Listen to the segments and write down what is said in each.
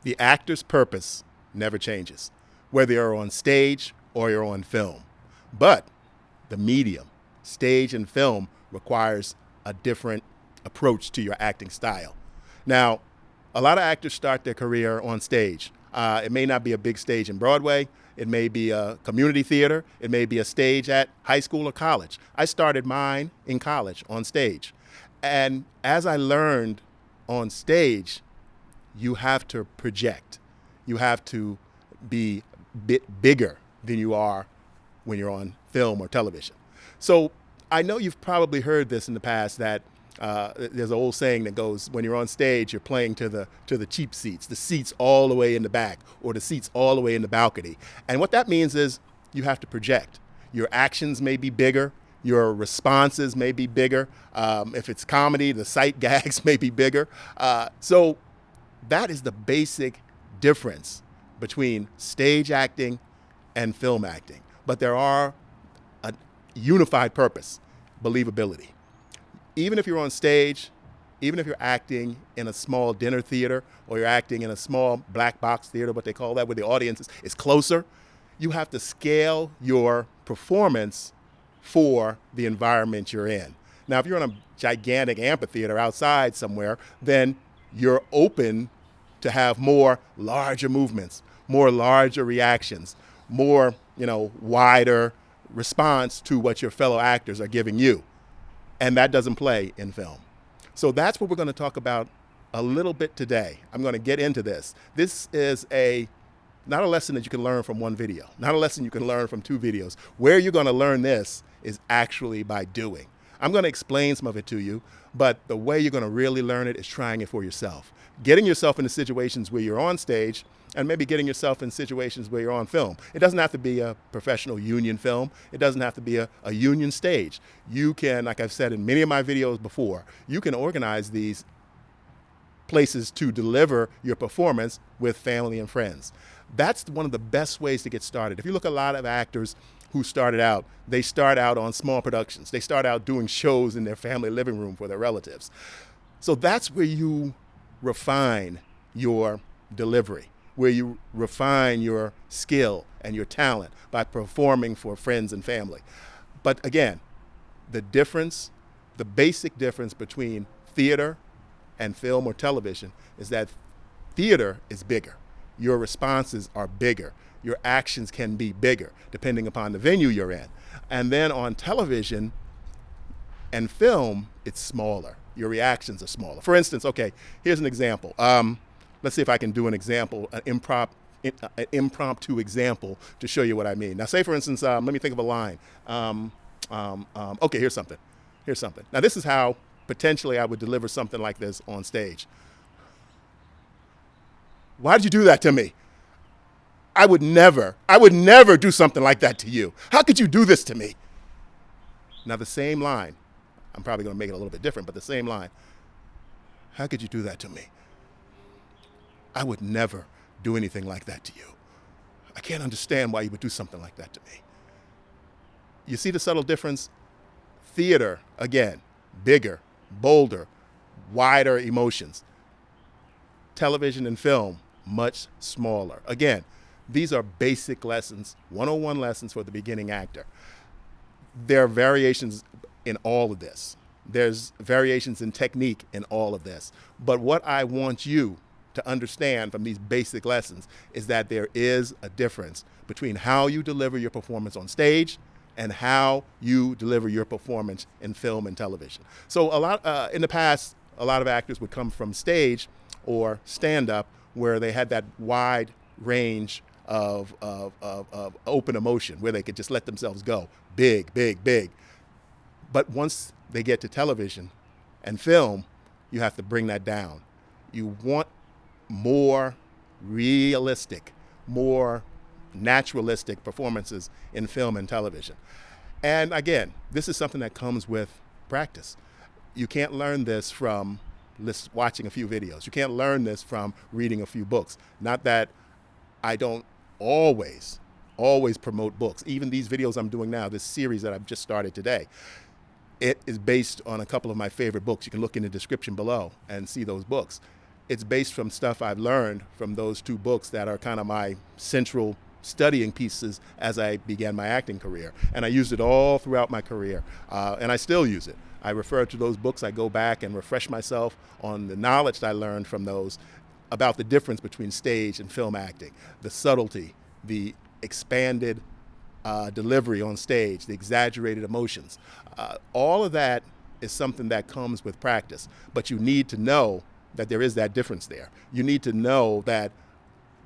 The actor's purpose never changes, whether you're on stage or you're on film. But the medium, stage and film, requires a different approach to your acting style. Now, a lot of actors start their career on stage. It may not be a big stage in Broadway. It may be a community theater. It may be a stage at high school or college. I started mine in college on stage. And as I learned on stage, you have to project. You have to be a bit bigger than you are when you're on film or television. So I know you've probably heard this in the past that there's an old saying that goes, when you're on stage, you're playing to the cheap seats, the seats all the way in the back or the seats all the way in the balcony. And what that means is you have to project. Your actions may be bigger. Your responses may be bigger. If it's comedy, the sight gags may be bigger. So that is the basic difference between stage acting and film acting. But there are a unified purpose, believability. Even if you're on stage, even if you're acting in a small dinner theater or you're acting in a small black box theater, what they call that, where the audience is closer, you have to scale your performance for the environment you're in. Now, if you're in a gigantic amphitheater outside somewhere, then you're open to have more larger movements, more larger reactions, more, wider response to what your fellow actors are giving you. And that doesn't play in film. So that's what we're going to talk about a little bit today. I'm going to get into this. This is not a lesson that you can learn from one video, not a lesson you can learn from two videos. Where you're going to learn this is actually by doing. I'm going to explain some of it to you, but the way you're going to really learn it is trying it for yourself. Getting yourself into situations where you're on stage and maybe getting yourself in situations where you're on film. It doesn't have to be a professional union film. It doesn't have to be a union stage. You can, like I've said in many of my videos before, you can organize these places to deliver your performance with family and friends. That's one of the best ways to get started. If you look at a lot of actors who started out, they start out on small productions. They start out doing shows in their family living room for their relatives. So that's where you refine your delivery, where you refine your skill and your talent by performing for friends and family. But again, the basic difference between theater and film or television is that theater is bigger. Your responses are bigger. Your actions can be bigger depending upon the venue you're in. And then on television and film, it's smaller. Your reactions are smaller. For instance, okay, here's an example. Let's see if I can do an example, an impromptu example to show you what I mean. Now, say, for instance, let me think of a line. Okay, here's something. Now, this is how potentially I would deliver something like this on stage. Why did you do that to me? I would never do something like that to you. How could you do this to me? Now, the same line, I'm probably going to make it a little bit different, but the same line. How could you do that to me? I would never do anything like that to you. I can't understand why you would do something like that to me. You see the subtle difference? Theater, again, bigger, bolder, wider emotions. Television and film, much smaller. Again, these are basic lessons, 101 lessons for the beginning actor. There are variations in all of this. There's variations in technique in all of this. But what I want you to understand from these basic lessons is that there is a difference between how you deliver your performance on stage and how you deliver your performance in film and television. So in the past, a lot of actors would come from stage or stand-up where they had that wide range of open emotion where they could just let themselves go. Big, big, big. But once they get to television and film, you have to bring that down. You want more realistic, more naturalistic performances in film and television. And again, this is something that comes with practice. You can't learn this from watching a few videos. You can't learn this from reading a few books. Not that I don't always promote books. Even these videos I'm doing now, this series that I've just started today, it is based on a couple of my favorite books. You can look in the description below and see those books. it's based from stuff I've learned from those two books that are kind of my central studying pieces as I began my acting career. And I used it all throughout my career, and I still use it. I refer to those books. I go back and refresh myself on the knowledge that I learned from those about the difference between stage and film acting, the subtlety, the expanded delivery on stage, the exaggerated emotions. All of that is something that comes with practice, but you need to know that there is that difference there. You need to know that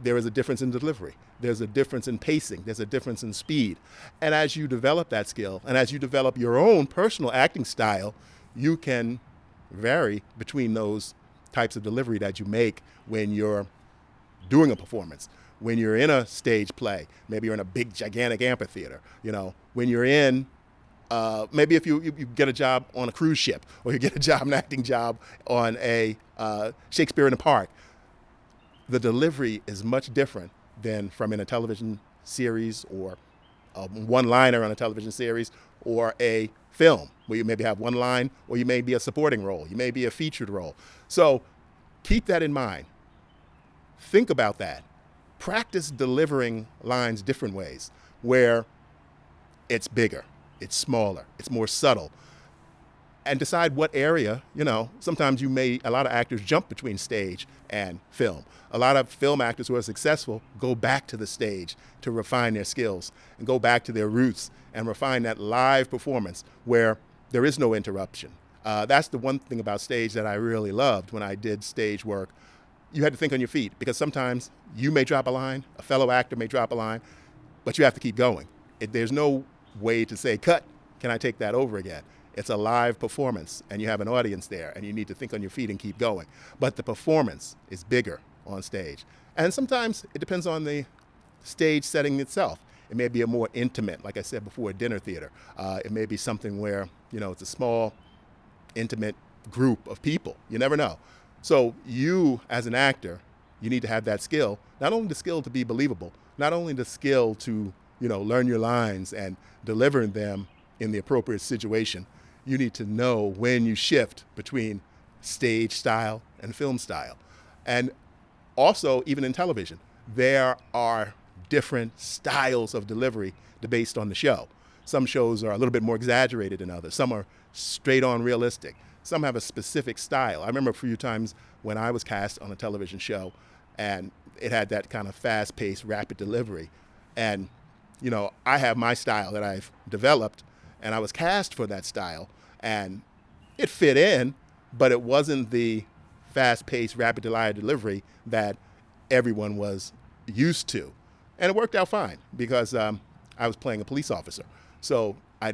there is a difference in delivery. There's a difference in pacing. There's a difference in speed. And as you develop that skill, and as you develop your own personal acting style, you can vary between those types of delivery that you make when you're doing a performance, when you're in a stage play, maybe you're in a big, gigantic amphitheater, when you're in, maybe if you get a job on a cruise ship, or you get a job, an acting job on a Shakespeare in the Park, the delivery is much different than from in a television series, or a one-liner on a television series, or a film where you maybe have one line, or you may be a supporting role, you may be a featured role. So keep that in mind. Think about that. Practice delivering lines different ways, where it's bigger, it's smaller, it's more subtle. And decide what area, sometimes a lot of actors jump between stage and film. A lot of film actors who are successful go back to the stage to refine their skills and go back to their roots and refine that live performance where there is no interruption. That's the one thing about stage that I really loved when I did stage work. You had to think on your feet, because sometimes you may drop a line, a fellow actor may drop a line, but you have to keep going. There's no way to say, cut, can I take that over again? It's a live performance, and you have an audience there, and you need to think on your feet and keep going. But the performance is bigger on stage. And sometimes it depends on the stage setting itself. It may be a more intimate, like I said before, a dinner theater. It may be something where, it's a small, intimate group of people. You never know. So you, as an actor, you need to have that skill, not only the skill to be believable, not only the skill to, learn your lines and deliver them in the appropriate situation. You need to know when you shift between stage style and film style. And also, even in television, there are different styles of delivery based on the show. Some shows are a little bit more exaggerated than others. Some are straight on realistic. Some have a specific style. I remember a few times when I was cast on a television show, and it had that kind of fast-paced, rapid delivery. And, I have my style that I've developed, and I was cast for that style, and it fit in, but it wasn't the fast-paced, rapid delivery that everyone was used to. And it worked out fine, because I was playing a police officer. So I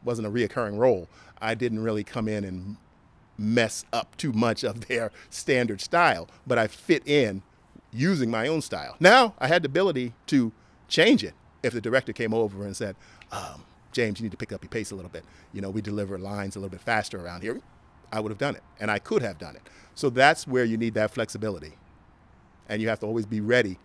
wasn't a reoccurring role. I didn't really come in and mess up too much of their standard style, but I fit in using my own style. Now, I had the ability to change it if the director came over and said, James, you need to pick up your pace a little bit. We deliver lines a little bit faster around here. I would have done it, and I could have done it. So that's where you need that flexibility. And you have to always be ready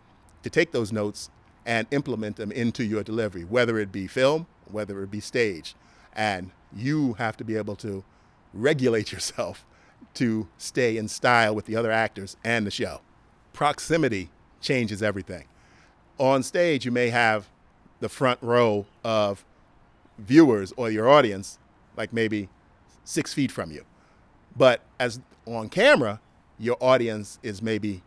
to take those notes and implement them into your delivery, whether it be film, whether it be stage. And you have to be able to regulate yourself to stay in style with the other actors and the show. Proximity changes everything. On stage, you may have the front row of viewers or your audience, like maybe 6 feet from you. But as on camera, your audience is maybe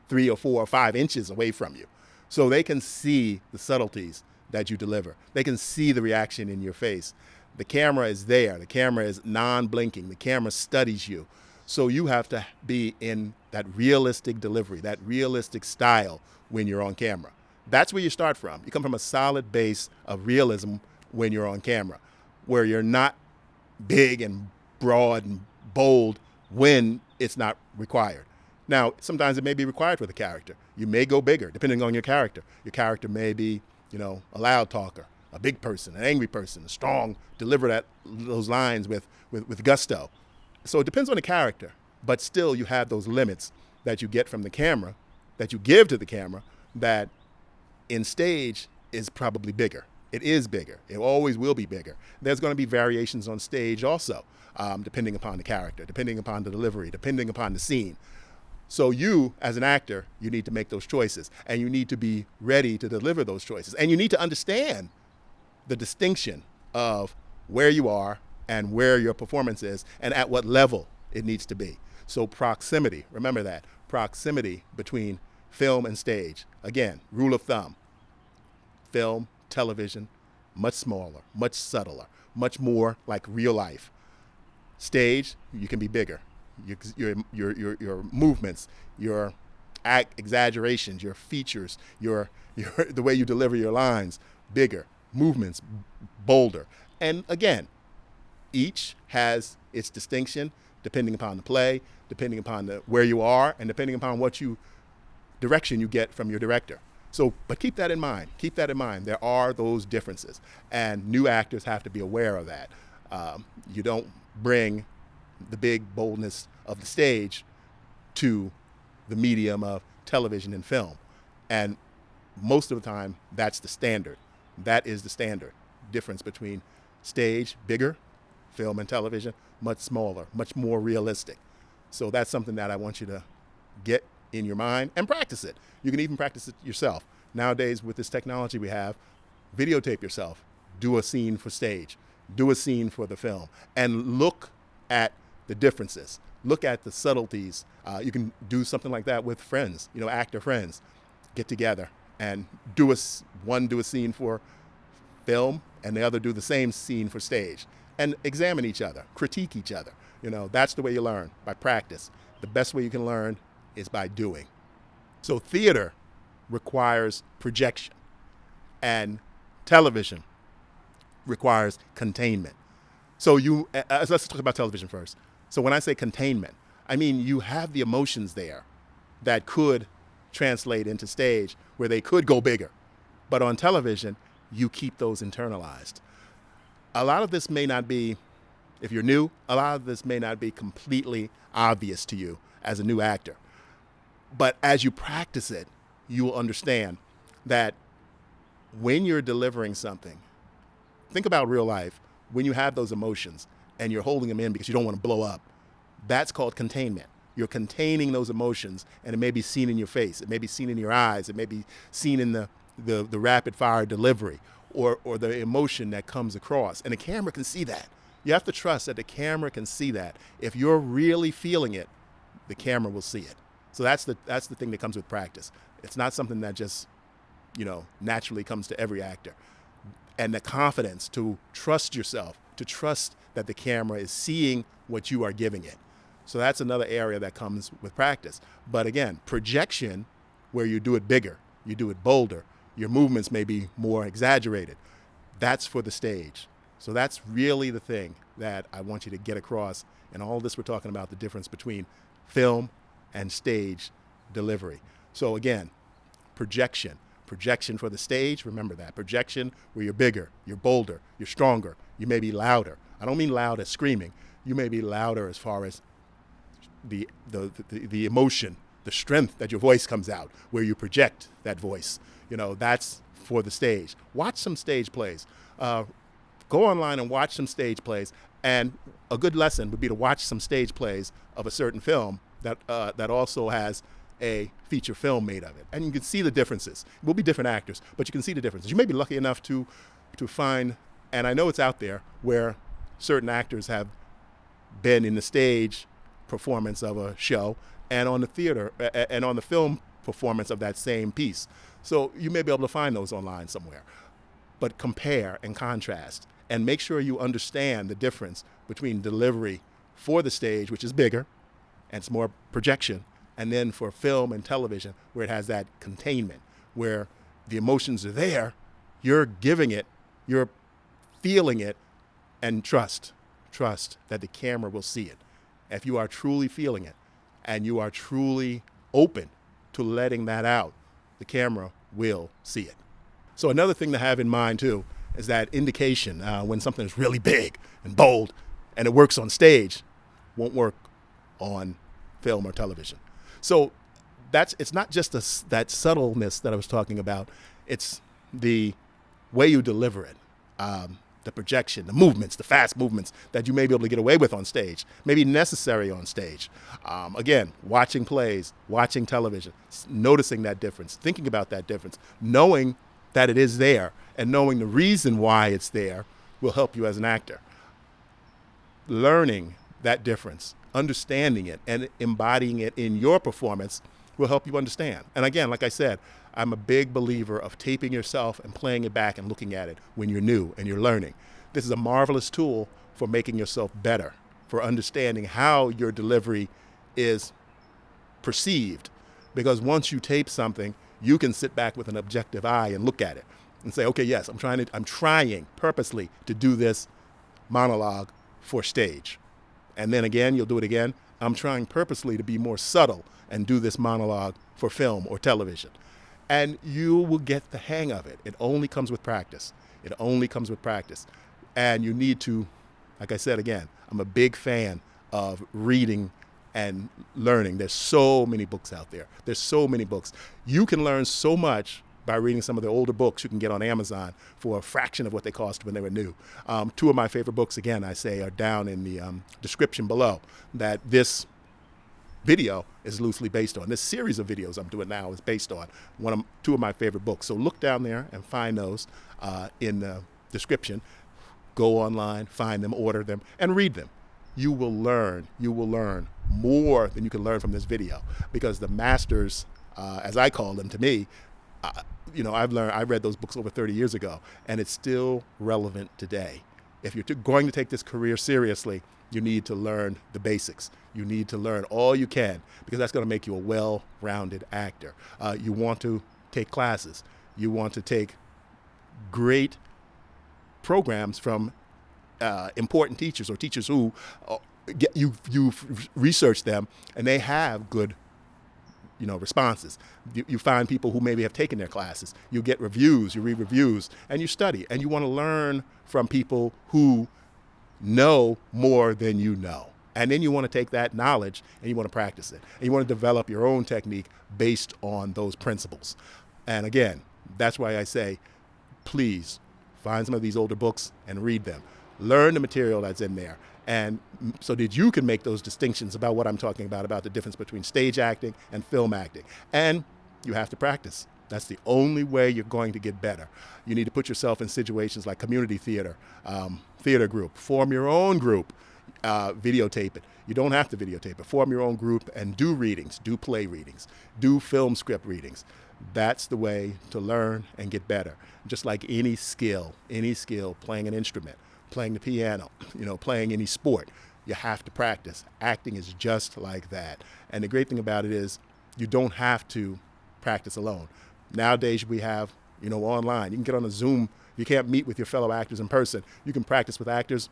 3 or 4 or 5 inches away from you. So they can see the subtleties that you deliver. They can see the reaction in your face. The camera is there. The camera is non-blinking. The camera studies you. So you have to be in that realistic delivery, that realistic style when you're on camera. That's where you start from. You come from a solid base of realism when you're on camera, where you're not big and broad and bold when it's not required. Now, sometimes it may be required for the character. You may go bigger, depending on your character. Your character may be, a loud talker, a big person, an angry person, a strong, deliver those lines with gusto. So it depends on the character, but still you have those limits that you get from the camera, that you give to the camera, that in stage is probably bigger. It is bigger. It always will be bigger. There's going to be variations on stage also, depending upon the character, depending upon the delivery, depending upon the scene. So you, as an actor, you need to make those choices, and you need to be ready to deliver those choices. And you need to understand the distinction of where you are and where your performance is and at what level it needs to be. So proximity, remember that, proximity between film and stage. Again, rule of thumb, film, television, much smaller, much subtler, much more like real life. Stage, you can be bigger. Your movements, your exaggerations, your features, your the way you deliver your lines, bigger. Movements, bolder. And again, each has its distinction depending upon the play, depending upon where you are, and depending upon what direction you get from your director. So, but keep that in mind. Keep that in mind. There are those differences, and new actors have to be aware of that. You don't bring the big boldness of the stage to the medium of television and film. And most of the time, that's the standard. That is the standard difference between stage, bigger, film and television, much smaller, much more realistic. So that's something that I want you to get in your mind and practice it. You can even practice it yourself. Nowadays, with this technology we have, videotape yourself, do a scene for stage, do a scene for the film, and look at the differences. Look at the subtleties. You can do something like that with friends, actor friends. Get together and do a scene for film and the other do the same scene for stage, and examine each other, critique each other. That's the way you learn, by practice. The best way you can learn is by doing. So theater requires projection, and television requires containment. So let's talk about television first. So when I say containment, I mean you have the emotions there that could translate into stage where they could go bigger. But on television, you keep those internalized. A lot of this may not be, if you're new, a lot of this may not be completely obvious to you as a new actor. But as you practice it, you will understand that when you're delivering something, think about real life, when you have those emotions and you're holding them in because you don't want to blow up, that's called containment. You're containing those emotions, and it may be seen in your face, it may be seen in your eyes, it may be seen in the rapid fire delivery or the emotion that comes across. And the camera can see that. You have to trust that the camera can see that. If you're really feeling it, the camera will see it. So that's the thing that comes with practice. It's not something that just, naturally comes to every actor. And the confidence to trust yourself, to trust that the camera is seeing what you are giving it. So that's another area that comes with practice. But again, projection, where you do it bigger, you do it bolder, your movements may be more exaggerated. That's for the stage. So that's really the thing that I want you to get across. And all this we're talking about, the difference between film and stage delivery. So again, projection for the stage, remember that. Projection where you're bigger, you're bolder, you're stronger, you may be louder. I don't mean loud as screaming. You may be louder as far as the emotion, the strength that your voice comes out, where you project that voice. That's for the stage. Watch some stage plays. Go online and watch some stage plays. And a good lesson would be to watch some stage plays of a certain film that also has a feature film made of it. And you can see the differences. It will be different actors, but you can see the differences. You may be lucky enough to find, and I know it's out there, where certain actors have been in the stage performance of a show and on the theater and on the film performance of that same piece. So you may be able to find those online somewhere. But compare and contrast and make sure you understand the difference between delivery for the stage, which is bigger and it's more projection, and then for film and television, where it has that containment, where the emotions are there, you're giving it, you're feeling it, and trust that the camera will see it. If you are truly feeling it and you are truly open to letting that out, the camera will see it. So another thing to have in mind too is that indication when something is really big and bold and it works on stage, won't work on film or television. So it's not just that subtleness that I was talking about. It's the way you deliver it, the projection, the movements, the fast movements that you may be able to get away with on stage, maybe necessary on stage. Again, watching plays, watching television, noticing that difference, thinking about that difference, knowing that it is there, and knowing the reason why it's there will help you as an actor. Learning that difference, understanding it, and embodying it in your performance will help you understand. And again, like I said, I'm a big believer of taping yourself and playing it back and looking at it when you're new and you're learning. This is a marvelous tool for making yourself better, for understanding how your delivery is perceived. Because once you tape something, you can sit back with an objective eye and look at it and say, okay, yes, I'm trying purposely to do this monologue for stage. And then again, you'll do it again. I'm trying purposely to be more subtle and do this monologue for film or television. And you will get the hang of it. It only comes with practice. It only comes with practice. And you need to, like I said again, I'm a big fan of reading and learning. There's so many books out there. There's so many books. You can learn so much by reading some of the older books you can get on Amazon for a fraction of what they cost when they were new. Two of my favorite books, again, I say, are down in the description below that this video is loosely based on. This series of videos I'm doing now is based on two of my favorite books. So look down there and find those in the description. Go online, find them, order them, and read them. You will learn more than you can learn from this video, because the masters, as I call them to me, I read those books over 30 years ago, and it's still relevant today. If you're going to take this career seriously, you need to learn the basics. You need to learn all you can, because that's going to make you a well-rounded actor. You want to take classes. You want to take great programs from important teachers, or teachers who you've researched them and they have good responses. You find people who maybe have taken their classes. You get reviews, you read reviews, and you study. And you want to learn from people who know more than you know. And then you want to take that knowledge and you want to practice it. And you want to develop your own technique based on those principles. And again, that's why I say, please find some of these older books and read them. Learn the material that's in there. And so that you can make those distinctions about what I'm talking about the difference between stage acting and film acting. And you have to practice. That's the only way you're going to get better. You need to put yourself in situations like community theater, theater group, form your own group, videotape it. You don't have to videotape it. Form your own group and do readings, do play readings, do film script readings. That's the way to learn and get better. Just like any skill, playing an instrument, playing the piano, playing any sport, you have to practice. Acting is just like that. And the great thing about it is you don't have to practice alone. Nowadays we have, online. You can get on a Zoom. You can't meet with your fellow actors in person. You can practice with actors,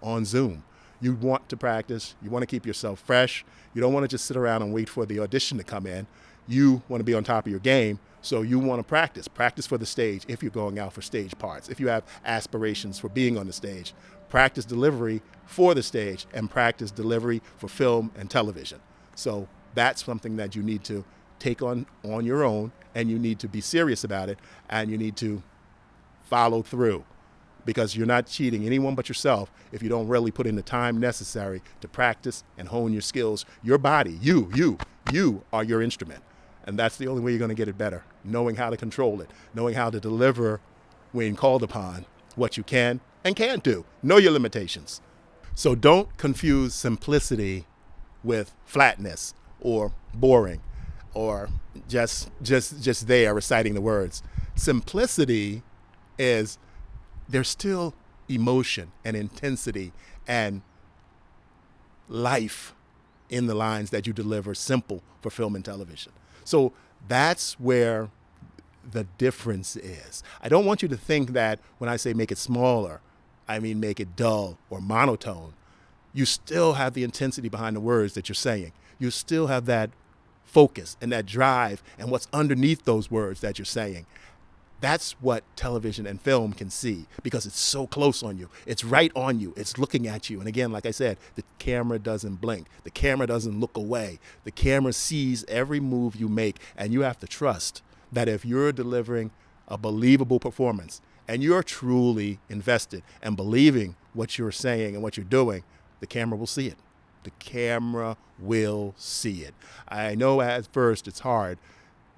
on Zoom. You want to practice. You want to keep yourself fresh. You don't want to just sit around and wait for the audition to come in. You want to be on top of your game. So you want to practice for the stage if you're going out for stage parts. If you have aspirations for being on the stage, practice delivery for the stage and practice delivery for film and television. So that's something that you need to take on your own, and you need to be serious about it, and you need to follow through, because you're not cheating anyone but yourself if you don't really put in the time necessary to practice and hone your skills. Your body, you are your instrument. And that's the only way you're going to get it better, knowing how to control it, knowing how to deliver when called upon, what you can and can't do. Know your limitations. So don't confuse simplicity with flatness or boring or just there reciting the words. Simplicity is there's still emotion and intensity and life in the lines that you deliver, simple for film and television. So that's where the difference is. I don't want you to think that when I say make it smaller, I mean make it dull or monotone. You still have the intensity behind the words that you're saying. You still have that focus and that drive and what's underneath those words that you're saying. That's what television and film can see, because it's so close on you. It's right on you. It's looking at you. And again, like I said, the camera doesn't blink. The camera doesn't look away. The camera sees every move you make, and you have to trust that if you're delivering a believable performance and you're truly invested and believing what you're saying and what you're doing, the camera will see it. The camera will see it. I know at first it's hard.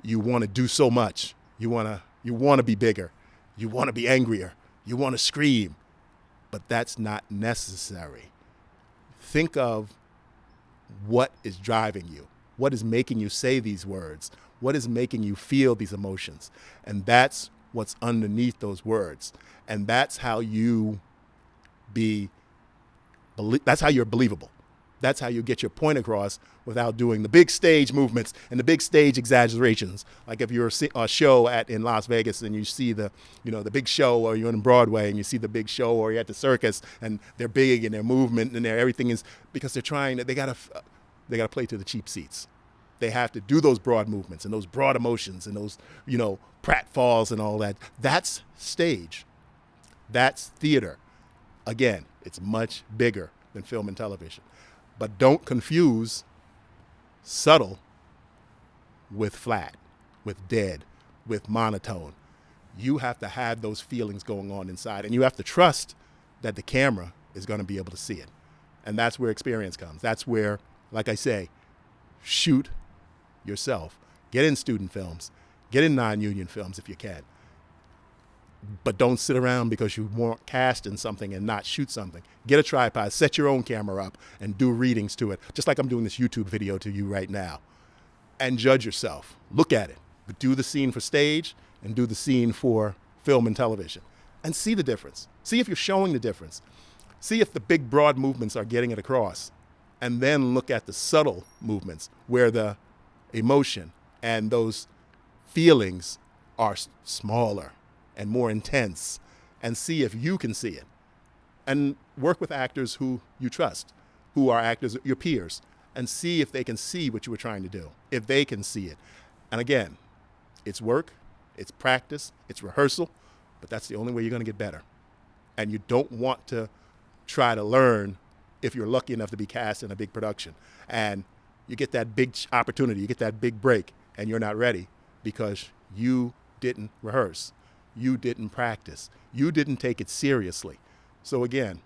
You want to do so much. You want to be bigger. You want to be angrier. You want to scream. But that's not necessary. Think of what is driving you. What is making you say these words? What is making you feel these emotions? And that's what's underneath those words. And that's how you're believable. That's how you get your point across without doing the big stage movements and the big stage exaggerations. Like if you're a show in Las Vegas and you see the big show, or you're on Broadway and you see the big show, or you're at the circus and they're big and their movement and everything is because they gotta play to the cheap seats. They have to do those broad movements and those broad emotions and those, pratfalls and all that. That's stage. That's theater. Again, it's much bigger than film and television. But don't confuse subtle with flat, with dead, with monotone. You have to have those feelings going on inside, and you have to trust that the camera is going to be able to see it. And that's where experience comes. That's where, like I say, shoot yourself. Get in student films. Get in non-union films if you can. But don't sit around because you want cast in something and not shoot something. Get a tripod, set your own camera up, and do readings to it, just like I'm doing this YouTube video to you right now. And judge yourself. Look at it. Do the scene for stage and do the scene for film and television. And see the difference. See if you're showing the difference. See if the big, broad movements are getting it across. And then look at the subtle movements where the emotion and those feelings are smaller and more intense, and see if you can see it. And work with actors who you trust, who are actors, your peers, and see if they can see what you were trying to do, if they can see it. And again, it's work, it's practice, it's rehearsal, but that's the only way you're gonna get better. And you don't want to try to learn if you're lucky enough to be cast in a big production. And you get that big opportunity, you get that big break, and you're not ready because you didn't rehearse. You didn't practice. You didn't take it seriously. So again,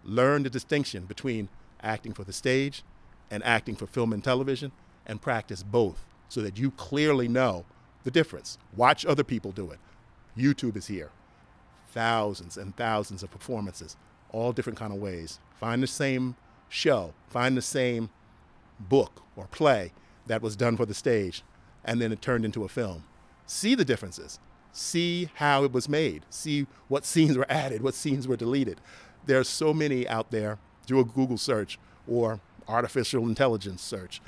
learn the distinction between acting for the stage and acting for film and television, and practice both so that you clearly know the difference. Watch other people do it. YouTube is here. Thousands and thousands of performances, all different kind of ways. Find the same show, find the same book or play that was done for the stage, and then it turned into a film. See the differences. See how it was made. See what scenes were added, what scenes were deleted. There's so many out there. Do a Google search or artificial intelligence search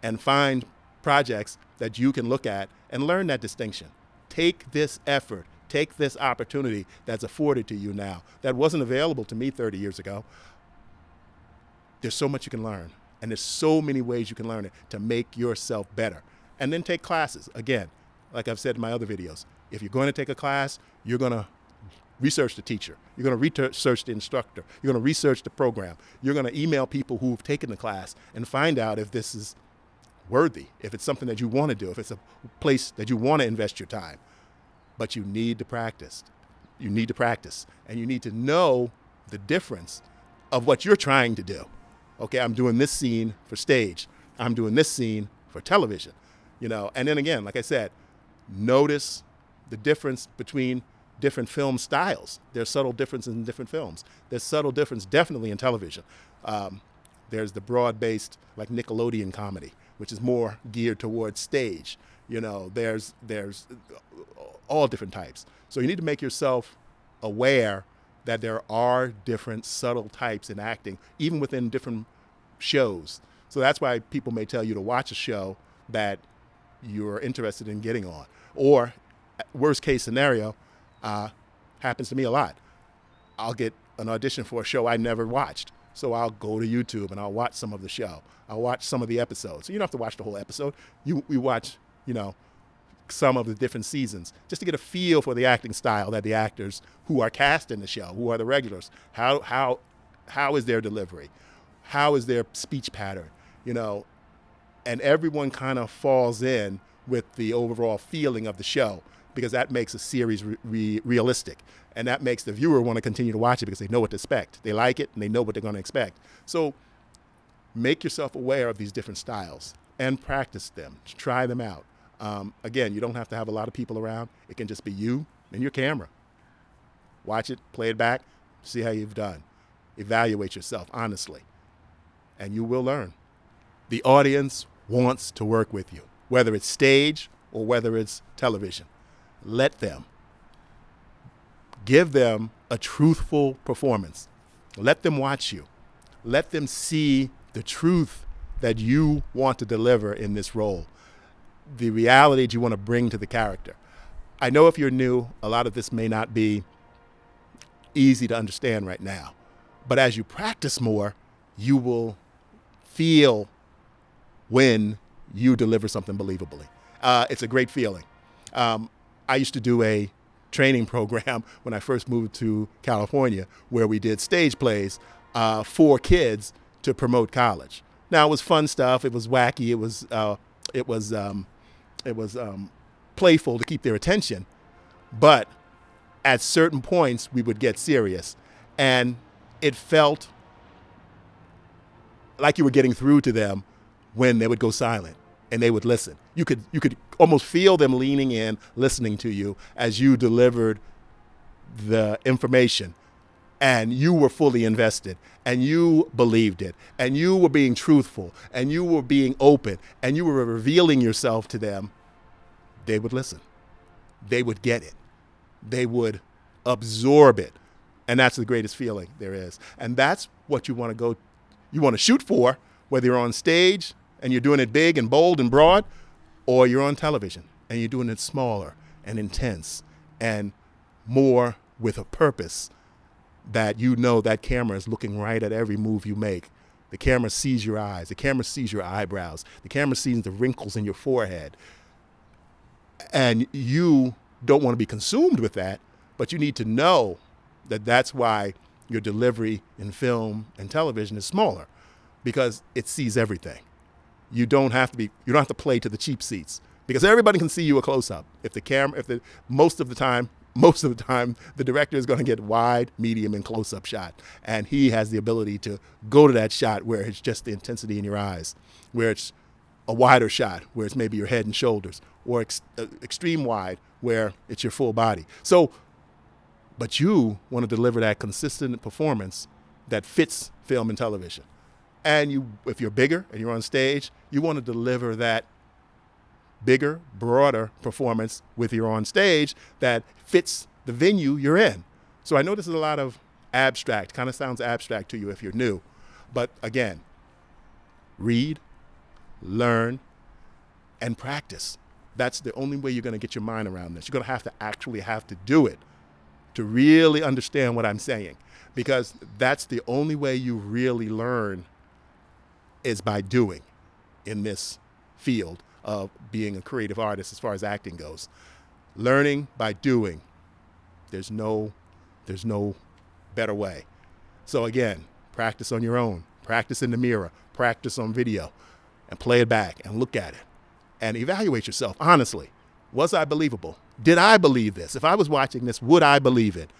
and find projects that you can look at and learn that distinction. Take this effort, take this opportunity that's afforded to you now that wasn't available to me 30 years ago. There's so much you can learn, and there's so many ways you can learn it to make yourself better. And then take classes. Again, like I've said in my other videos, if you're going to take a class, you're going to research the teacher. You're going to research the instructor. You're going to research the program. You're going to email people who've taken the class and find out if this is worthy, if it's something that you want to do, if it's a place that you want to invest your time. But you need to practice. You need to practice. And you need to know the difference of what you're trying to do. Okay, I'm doing this scene for stage. I'm doing this scene for television. And then again, like I said, notice the difference between different film styles. There's subtle differences in different films. There's subtle difference definitely in television. There's the broad-based, like Nickelodeon comedy, which is more geared towards stage. There's all different types. So you need to make yourself aware that there are different subtle types in acting, even within different shows. So that's why people may tell you to watch a show that you're interested in getting on. Or worst case scenario, happens to me a lot. I'll get an audition for a show I never watched. So I'll go to YouTube and I'll watch some of the show. I'll watch some of the episodes. So you don't have to watch the whole episode. We watch, some of the different seasons just to get a feel for the acting style that the actors who are cast in the show, who are the regulars, how is their delivery? How is their speech pattern? And everyone kind of falls in with the overall feeling of the show. because that makes a series realistic. And that makes the viewer want to continue to watch it because they know what to expect. They like it and they know what they're going to expect. So make yourself aware of these different styles and practice them. Try them out. Again, you don't have to have a lot of people around. It can just be you and your camera. Watch it, play it back, see how you've done. Evaluate yourself honestly, and you will learn. The audience wants to work with you, whether it's stage or whether it's television. Let them. Give them a truthful performance. Let them watch you. Let them see the truth that you want to deliver in this role, the reality that you want to bring to the character. I know if you're new, a lot of this may not be easy to understand right now, but as you practice more, you will feel when you deliver something believably. It's a great feeling. I used to do a training program when I first moved to California where we did stage plays for kids to promote college. Now it was fun stuff. It was wacky. It was playful to keep their attention, but at certain points we would get serious, and it felt like you were getting through to them when they would go silent and they would listen. You could almost feel them leaning in, listening to you as you delivered the information, and you were fully invested, and you believed it, and you were being truthful, and you were being open, and you were revealing yourself to them. They would listen. They would get it. They would absorb it. And that's the greatest feeling there is. And that's what you want to shoot for, whether you're on stage and you're doing it big and bold and broad, or you're on television and you're doing it smaller and intense and more with a purpose, that you know that camera is looking right at every move you make. The camera sees your eyes. The camera sees your eyebrows. The camera sees the wrinkles in your forehead. And you don't want to be consumed with that, but you need to know that that's why your delivery in film and television is smaller, because it sees everything. You don't have to play to the cheap seats, because everybody can see you a close up. Most of the time, the director is going to get wide, medium, and close up shot, and he has the ability to go to that shot where it's just the intensity in your eyes, where it's a wider shot, where it's maybe your head and shoulders, or extreme wide, where it's your full body. So, but you want to deliver that consistent performance that fits film and television. And if you're bigger and you're on stage, you want to deliver that bigger, broader performance with your on stage that fits the venue you're in. So I know this is a lot of abstract, kind of sounds abstract to you if you're new. But again, read, learn, and practice. That's the only way you're going to get your mind around this. You're going to actually have to do it to really understand what I'm saying, because that's the only way you really learn, is by doing in this field of being a creative artist as far as acting goes. Learning by doing. There's no better way. So again, practice on your own. Practice in the mirror. Practice on video. And play it back and look at it. And evaluate yourself honestly. Was I believable? Did I believe this? If I was watching this, would I believe it?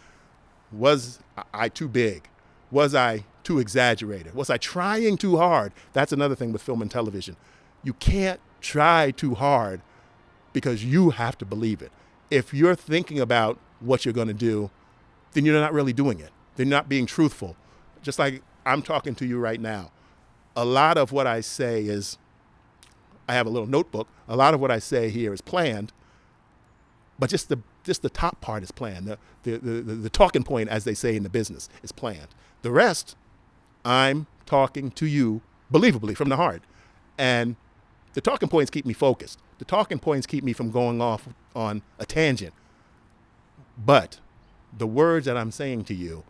Was I too big? Was I too exaggerated? Was I trying too hard? That's another thing with film and television. You can't try too hard, because you have to believe it. If you're thinking about what you're going to do, then you're not really doing it. They're not being truthful. Just like I'm talking to you right now. A lot of what I say is, I have a little notebook. A lot of what I say here is planned, but just the top part is planned. The talking point, as they say in the business, is planned. The rest, I'm talking to you believably from the heart. And the talking points keep me focused. The talking points keep me from going off on a tangent. But the words that I'm saying to you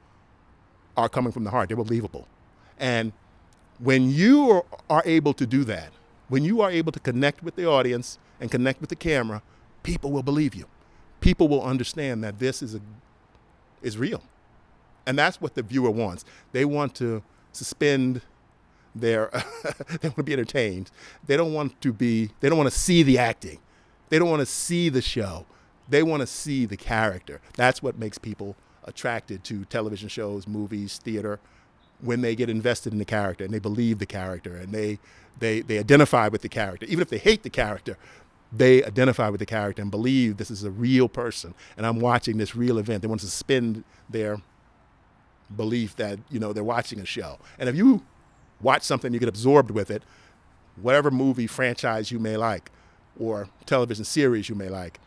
are coming from the heart. They're believable. And when you are able to do that, when you are able to connect with the audience and connect with the camera, people will believe you. People will understand that this is real. And that's what the viewer wants. They want to suspend they want to be entertained. They don't want to see the acting. They don't want to see the show. They want to see the character. That's what makes people attracted to television shows, movies, theater, when they get invested in the character and they believe the character and they identify with the character. Even if they hate the character, they identify with the character and believe this is a real person and I'm watching this real event. They want to suspend their belief that, they're watching a show. And if you watch something, you get absorbed with it, whatever movie franchise you may like or television series you may like,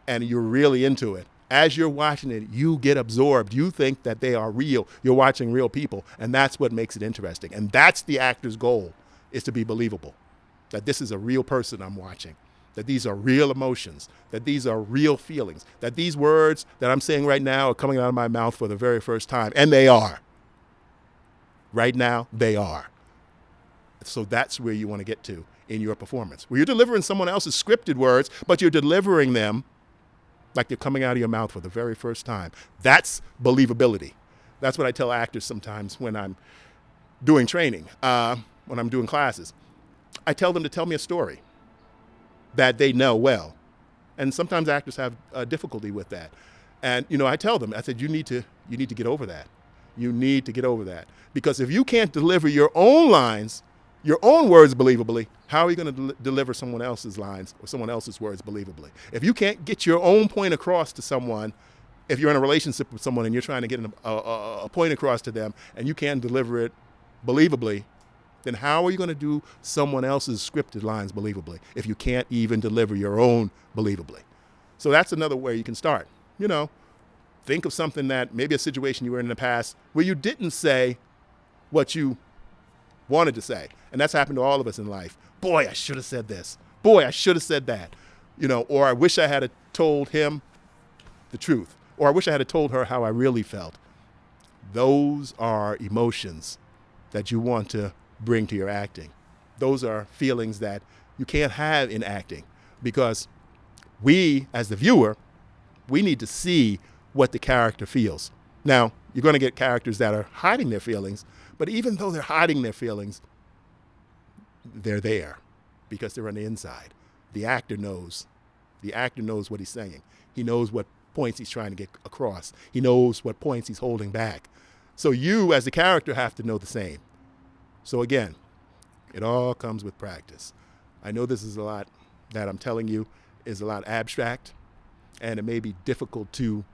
and you're really into it, as you're watching it, you get absorbed. You think that they are real. You're watching real people, and that's what makes it interesting. And that's the actor's goal, is to be believable, that this is a real person I'm watching, that these are real emotions, that these are real feelings, that these words that I'm saying right now are coming out of my mouth for the very first time, and they are. Right now, they are. So that's where you want to get to in your performance, where you're delivering someone else's scripted words, but you're delivering them like they're coming out of your mouth for the very first time. That's believability. That's what I tell actors sometimes when I'm doing training, when I'm doing classes. I tell them to tell me a story that they know well. And sometimes actors have difficulty with that. And, I tell them, I said, you need to get over that. You need to get over that. Because if you can't deliver your own lines, your own words believably, how are you going to deliver someone else's lines or someone else's words believably? If you can't get your own point across to someone, if you're in a relationship with someone and you're trying to get a point across to them and you can't deliver it believably, then how are you going to do someone else's scripted lines believably if you can't even deliver your own believably? So that's another way you can start. Think of something that maybe a situation you were in the past where you didn't say what you wanted to say. And that's happened to all of us in life. Boy, I should have said this. Boy, I should have said that. Or I wish I had told him the truth. Or I wish I had told her how I really felt. Those are emotions that you want to bring to your acting. Those are feelings that you can't have in acting because we, as the viewer, we need to see what the character feels. Now, you're going to get characters that are hiding their feelings, but even though they're hiding their feelings, they're there because they're on the inside. The actor knows. The actor knows what he's saying. He knows what points he's trying to get across. He knows what points he's holding back. So you, as the character, have to know the same. So again, it all comes with practice. I know this is a lot that I'm telling you is a lot abstract, and it may be difficult to,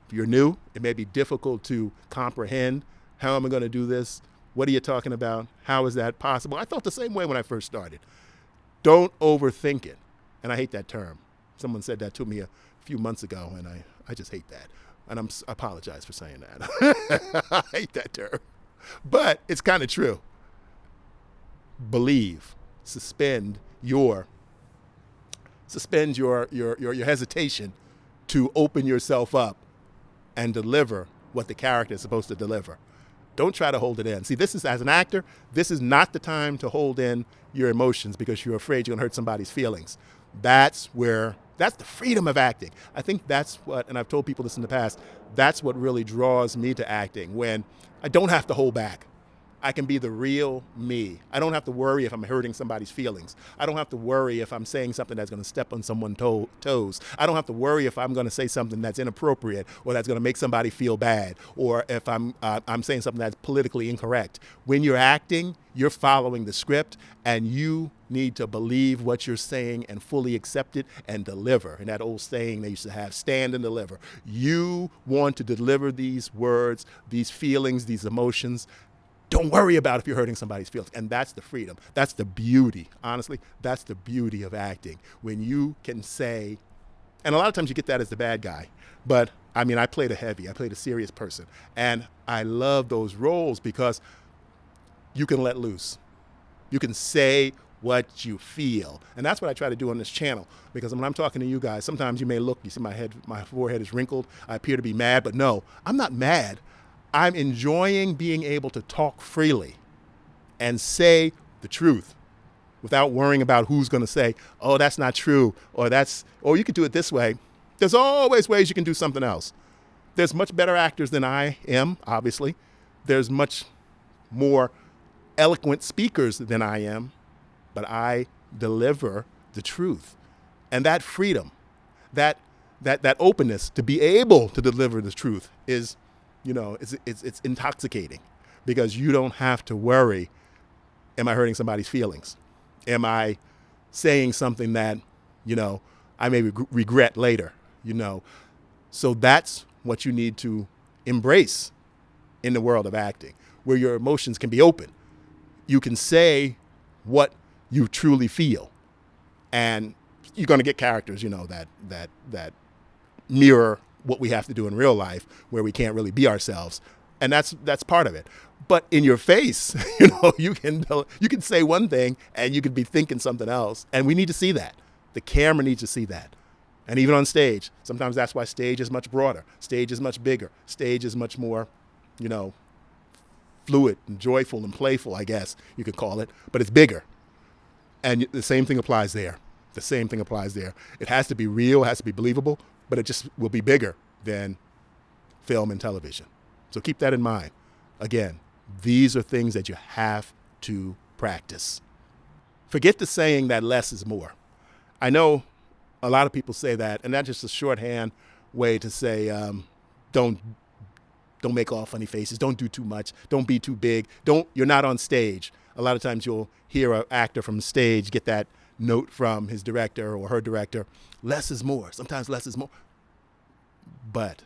if you're new, it may be difficult to comprehend. How am I going to do this? What are you talking about? How is that possible? I felt the same way when I first started. Don't overthink it. And I hate that term. Someone said that to me a few months ago, and I just hate that. And I apologize for saying that. I hate that term. But it's kind of true. Believe. Suspend your hesitation to open yourself up and deliver what the character is supposed to deliver. Don't try to hold it in. See, this is, as an actor, this is not the time to hold in your emotions because you're afraid you're going to hurt somebody's feelings. That's the freedom of acting. I think that's what, and I've told people this in the past, that's what really draws me to acting, when I don't have to hold back. I can be the real me. I don't have to worry if I'm hurting somebody's feelings. I don't have to worry if I'm saying something that's going to step on someone's toes. I don't have to worry if I'm going to say something that's inappropriate or that's going to make somebody feel bad, or if I'm saying something that's politically incorrect. When you're acting, you're following the script, and you need to believe what you're saying and fully accept it and deliver. And that old saying they used to have, stand and deliver. You want to deliver these words, these feelings, these emotions. Don't worry about if you're hurting somebody's feelings. And that's the freedom. That's the beauty. Honestly, that's the beauty of acting. When you can say, and a lot of times you get that as the bad guy, but I mean, I played a serious person. And I love those roles because you can let loose. You can say what you feel. And that's what I try to do on this channel, because when I'm talking to you guys, sometimes you may look, you see my forehead is wrinkled. I appear to be mad, but no, I'm not mad. I'm enjoying being able to talk freely and say the truth without worrying about who's going to say, oh, that's not true, or you could do it this way. There's always ways you can do something else. There's much better actors than I am, obviously. There's much more eloquent speakers than I am, but I deliver the truth. And that freedom, that that openness to be able to deliver the truth is, it's intoxicating, because you don't have to worry, am I hurting somebody's feelings? Am I saying something that, I may regret later, So that's what you need to embrace in the world of acting, where your emotions can be open. You can say what you truly feel, and you're going to get characters, that mirror what we have to do in real life, where we can't really be ourselves, and that's part of it. But in your face, you can say one thing and you could be thinking something else, and we need to see that. The camera needs to see that. And even on stage, sometimes that's why stage is much broader. Stage is much bigger. Stage is much more, fluid and joyful and playful, I guess you could call it, but it's bigger. And the same thing applies there. The same thing applies there. It has to be real, it has to be believable, but it just will be bigger than film and television. So keep that in mind. Again, these are things that you have to practice. Forget the saying that less is more. I know a lot of people say that, and that's just a shorthand way to say, don't make all funny faces, don't do too much, don't be too big, you're not on stage. A lot of times you'll hear an actor from stage get that note from his director or her director, less is more. Sometimes less is more. But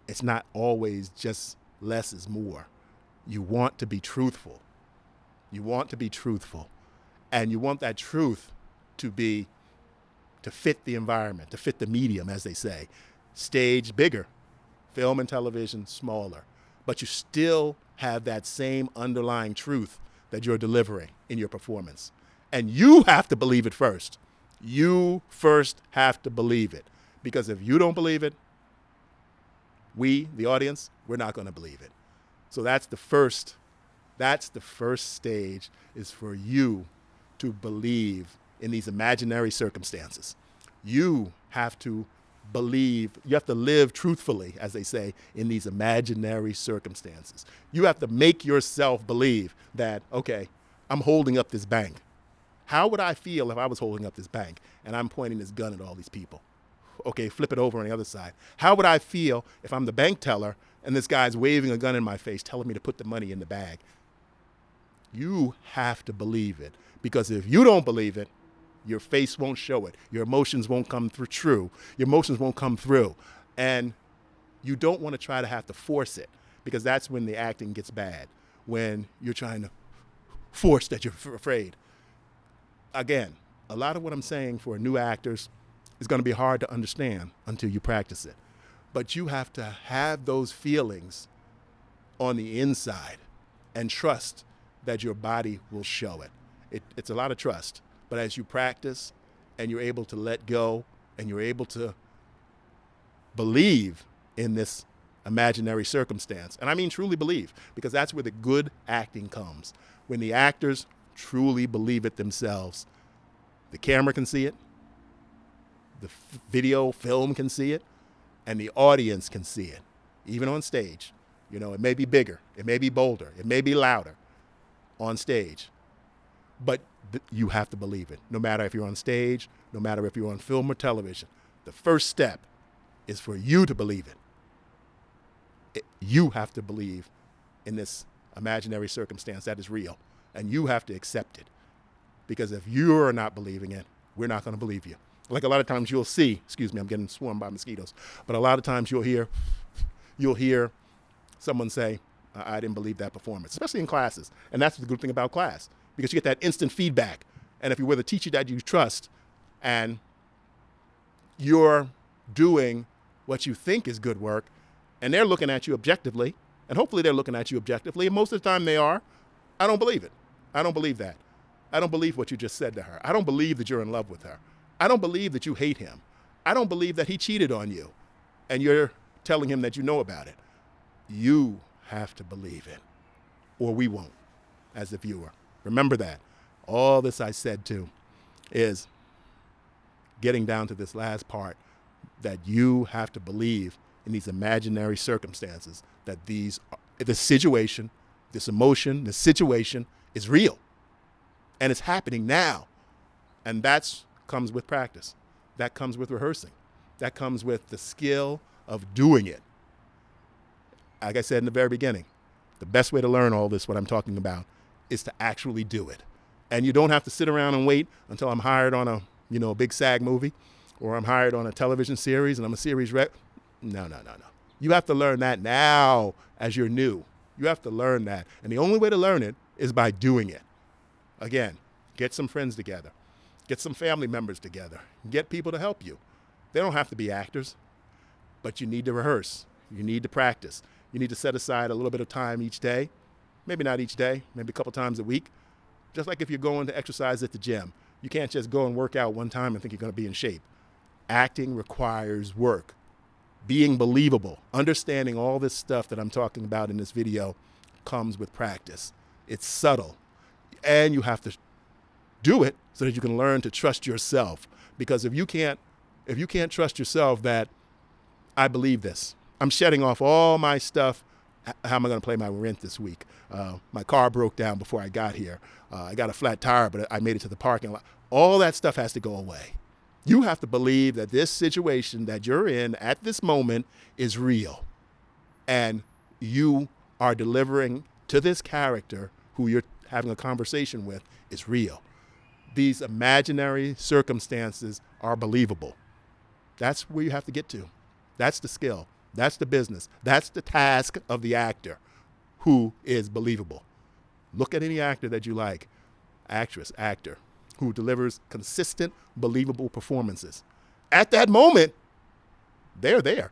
it's not always just less is more. You want to be truthful. You want to be truthful. And you want that truth to fit the environment, to fit the medium, as they say. Stage, bigger. Film and television, smaller. But you still have that same underlying truth that you're delivering in your performance. And you have to believe it first. You first have to believe it. Because if you don't believe it, we, the audience, we're not going to believe it. So that's the first stage, is for you to believe in these imaginary circumstances. You have to believe, you have to live truthfully, as they say, in these imaginary circumstances. You have to make yourself believe that, okay, I'm holding up this bank. How would I feel if I was holding up this bank and I'm pointing this gun at all these people? Okay, flip it over on the other side. How would I feel if I'm the bank teller and this guy's waving a gun in my face telling me to put the money in the bag? You have to believe it, because if you don't believe it, your face won't show it. Your emotions won't come through. Your emotions won't come through. And you don't want to try to have to force it, because that's when the acting gets bad, when you're trying to force that you're afraid. Again, a lot of what I'm saying for new actors is going to be hard to understand until you practice it. But you have to have those feelings on the inside and trust that your body will show it. It's a lot of trust. But as you practice and you're able to let go and you're able to believe in this imaginary circumstance, and I mean truly believe, because that's where the good acting comes. When the actors truly believe it themselves, the camera can see it, the video film can see it, and the audience can see it, even on stage. It may be bigger, it may be bolder, it may be louder on stage, but you have to believe it. No matter if you're on stage, no matter if you're on film or television, the first step is for you to believe it. You have to believe in this imaginary circumstance that is real, and you have to accept it. Because if you're not believing it, we're not going to believe you. Like a lot of times you'll see, excuse me, I'm getting swarmed by mosquitoes, but a lot of times you'll hear someone say, I didn't believe that performance, especially in classes. And that's the good thing about class, because you get that instant feedback. And if you're with a teacher that you trust and you're doing what you think is good work, and they're looking at you objectively, and hopefully they're looking at you objectively, and most of the time they are, I don't believe it. I don't believe that. I don't believe what you just said to her. I don't believe that you're in love with her. I don't believe that you hate him. I don't believe that he cheated on you, and you're telling him that you know about it. You have to believe it, or we won't, as the viewer. Remember that. All this I said too is getting down to this last part, that you have to believe in these imaginary circumstances, that this situation, this emotion, this situation is real, and it's happening now. And that comes with practice. That comes with rehearsing. That comes with the skill of doing it. Like I said in the very beginning, the best way to learn all this, what I'm talking about, is to actually do it. And you don't have to sit around and wait until I'm hired on a big SAG movie, or I'm hired on a television series and I'm a series rep. No. You have to learn that now as you're new. You have to learn that. And the only way to learn it is by doing it. Again, get some friends together. Get some family members together. Get people to help you. They don't have to be actors, but you need to rehearse. You need to practice. You need to set aside a little bit of time each day. Maybe not each day, maybe a couple times a week. Just like if you're going to exercise at the gym. You can't just go and work out one time and think you're going to be in shape. Acting requires work. Being believable, understanding all this stuff that I'm talking about in this video comes with practice. It's subtle. And you have to do it so that you can learn to trust yourself. Because if you can't trust yourself that I believe this, I'm shedding off all my stuff. How am I going to pay my rent this week? My car broke down before I got here. I got a flat tire, but I made it to the parking lot. All that stuff has to go away. You have to believe that this situation that you're in at this moment is real. And you are delivering to this character who you're having a conversation with is real. These imaginary circumstances are believable. That's where you have to get to. That's the skill. That's the business. That's the task of the actor who is believable. Look at any actor that you like, actress, actor, who delivers consistent, believable performances. At that moment, they're there.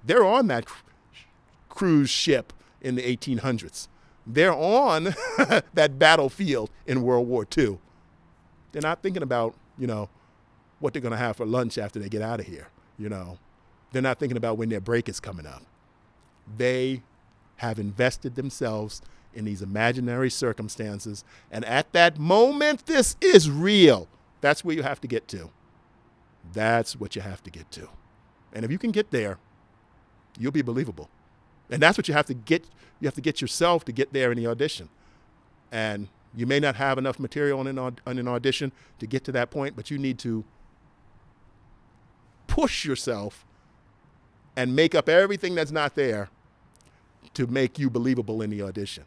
They're on that cruise ship in the 1800s. They're on that battlefield in World War II. They're not thinking about, what they're going to have for lunch after they get out of here. They're not thinking about when their break is coming up. They have invested themselves in these imaginary circumstances. And at that moment, this is real. That's where you have to get to. That's what you have to get to. And if you can get there, you'll be believable. And that's what you have to get. You have to get yourself to get there in the audition. And you may not have enough material on an audition to get to that point, but you need to push yourself and make up everything that's not there to make you believable in the audition.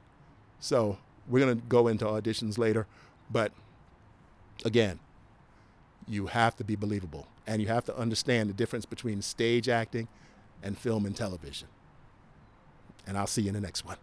So we're going to go into auditions later, but again, you have to be believable, and you have to understand the difference between stage acting and film and television. And I'll see you in the next one.